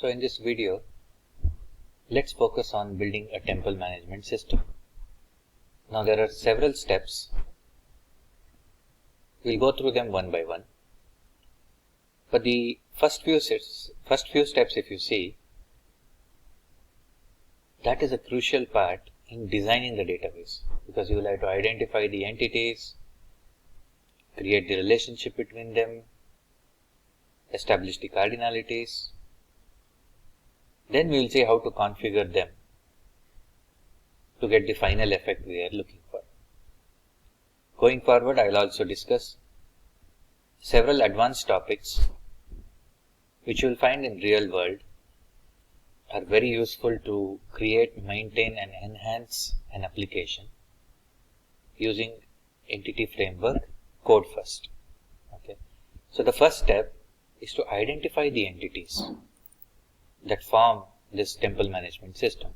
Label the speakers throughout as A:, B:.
A: So in this video, let's focus on building a temple management system. Now there are several steps. We'll go through them one by one. But the first few steps, if you see, that is a crucial part in designing the database, because you will have to identify the entities, create the relationship between them, establish the cardinalities. Then we will see how to configure them to get the final effect we are looking for. Going forward, I will also discuss several advanced topics which you will find in real world are very useful to create, maintain and enhance an application using entity framework code first. Okay. So the first step is to identify the entities that form this temple management system.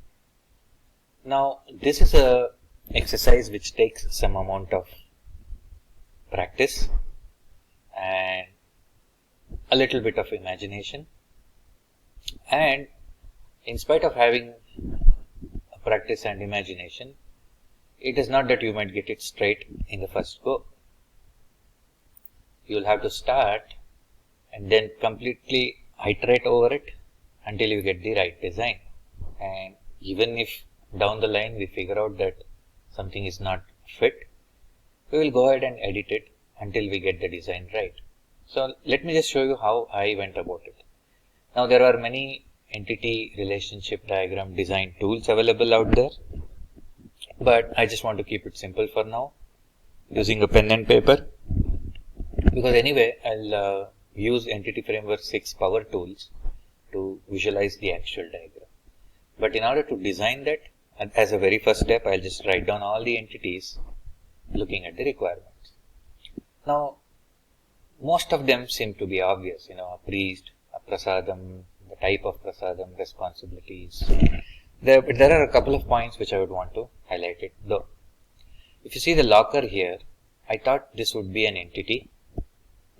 A: Now this is a exercise which takes some amount of practice and a little bit of imagination, and in spite of having a practice and imagination, it is not that you might get it straight in the first go. You will have to start and then completely iterate over it until you get the right design. And even if down the line we figure out that something is not fit, we will go ahead and edit it until we get the design right. So let me just show you how I went about it. Now there are many entity relationship diagram design tools available out there, but I just want to keep it simple for now using a pen and paper, because anyway I'll use Entity Framework 6 power tools to visualize the actual diagram. But in order to design that, as a very first step, I'll just write down all the entities looking at the requirements. Now most of them seem to be obvious, a priest, a prasadam, the type of prasadam, responsibilities. There are a couple of points which I would want to highlight it though. If you see the locker here, I thought this would be an entity,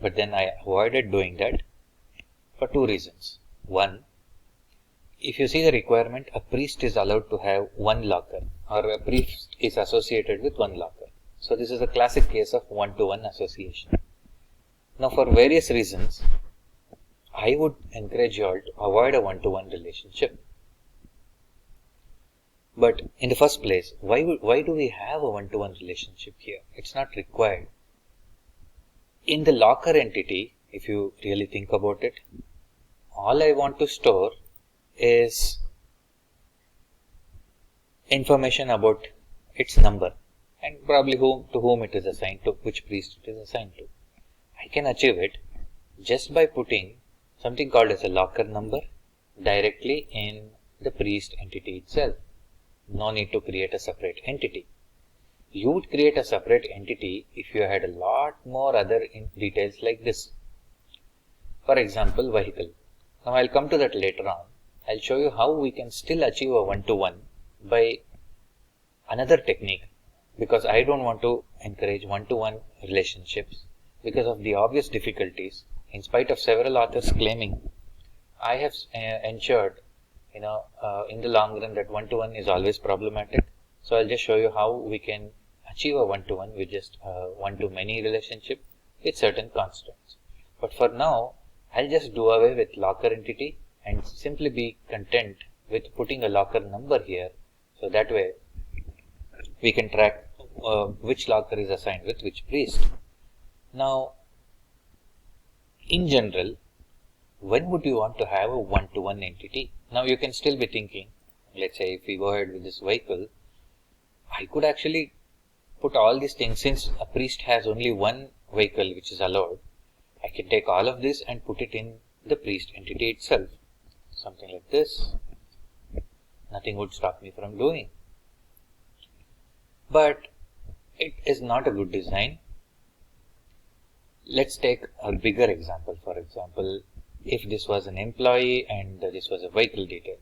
A: but then I avoided doing that for two reasons. One, if you see the requirement, a priest is allowed to have one locker, or a priest is associated with one locker. So this is a classic case of one-to-one association. Now for various reasons, I would encourage you all to avoid a one-to-one relationship. But in the first place, why do we have a one-to-one relationship here? It's not required. In the locker entity, if you really think about it, all I want to store is information about its number and probably to whom it is assigned to, which priest it is assigned to. I can achieve it just by putting something called as a locker number directly in the priest entity itself. No need to create a separate entity. You would create a separate entity if you had a lot more other details like this. For example, vehicle. Now I'll come to that later on. I'll show you how we can still achieve a one-to-one by another technique, because I don't want to encourage one-to-one relationships because of the obvious difficulties. In spite of several authors claiming, I have ensured in the long run that one-to-one is always problematic. So I'll just show you how we can achieve a one-to-one with just one-to-many relationship with certain constants. But for now, I'll just do away with locker entity and simply be content with putting a locker number here. So that way we can track which locker is assigned with which priest. Now, in general, when would you want to have a one-to-one entity? Now you can still be thinking, let's say if we go ahead with this vehicle, I could actually put all these things. Since a priest has only one vehicle which is allowed, I can take all of this and put it in the priest entity itself. Something like this. Nothing would stop me from doing. But it is not a good design. Let's take a bigger example. For example, if this was an employee and this was a vehicle detail.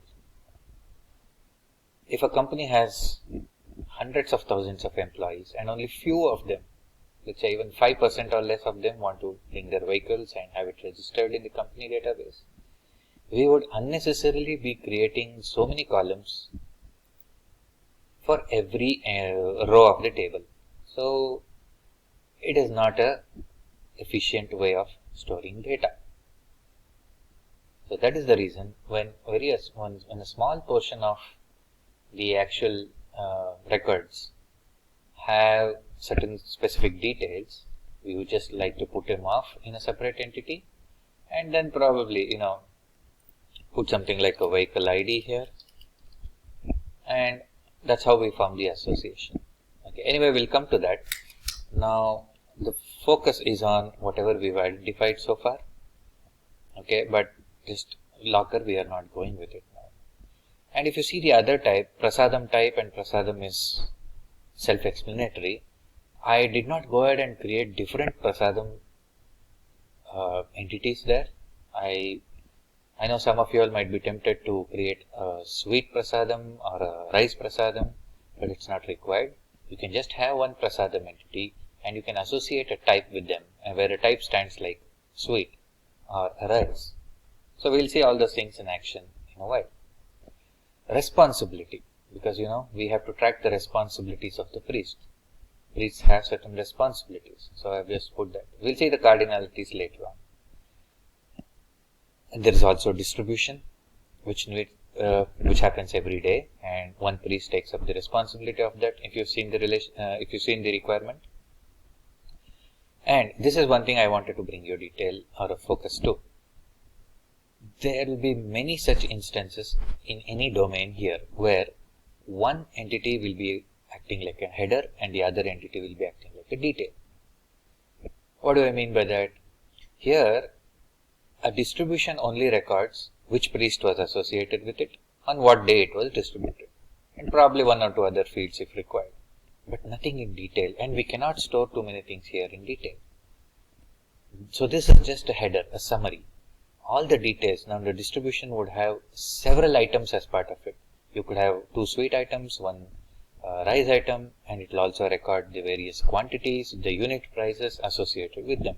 A: If a company has hundreds of thousands of employees and only few of them, let's say even 5% or less of them want to bring their vehicles and have it registered in the company database, we would unnecessarily be creating so many columns for every row of the table. So it is not a efficient way of storing data. So that is the reason when a small portion of the actual records have certain specific details, we would just like to put them off in a separate entity, and then probably put something like a vehicle ID here, and that's how we form the association. Okay. Anyway, we'll come to that. Now the focus is on whatever we've identified so far. Okay, but just locker we are not going with it now. And if you see the other type, prasadam type, and prasadam is self-explanatory, I did not go ahead and create different prasadam entities there. I know some of you all might be tempted to create a sweet prasadam or a rice prasadam, but it's not required. You can just have one prasadam entity and you can associate a type with them, where a type stands like sweet or rice. So we'll see all those things in action in a while. Responsibility, because we have to track the responsibilities of the priest. Priests have certain responsibilities, so I've just put that. We'll see the cardinalities later on. And there is also distribution, which happens every day, and one priest takes up the responsibility of that. If you've seen the requirement, and this is one thing I wanted to bring your detail or a focus to. There will be many such instances in any domain here where one entity will be acting like a header and the other entity will be acting like a detail. What do I mean by that? Here, a distribution only records which priest was associated with it, on what day it was distributed, and probably one or two other fields if required, but nothing in detail, and we cannot store too many things here in detail. So this is just a header, a summary. All the details, now the distribution would have several items as part of it. You could have 2 sweet items, 1 rice item, and it will also record the various quantities, the unit prices associated with them.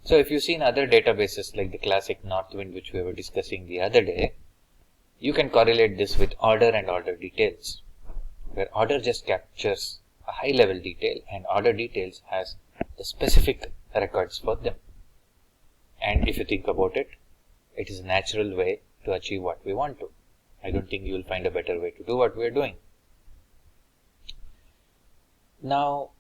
A: So if you see in other databases like the classic Northwind, which we were discussing the other day, you can correlate this with order and order details, where order just captures a high level detail and order details has the specific records for them. And if you think about it, it is a natural way to achieve what we want to. I don't think you will find a better way to do what we are doing. Now,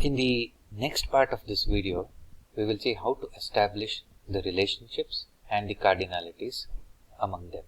A: in the next part of this video, we will see how to establish the relationships and the cardinalities among them.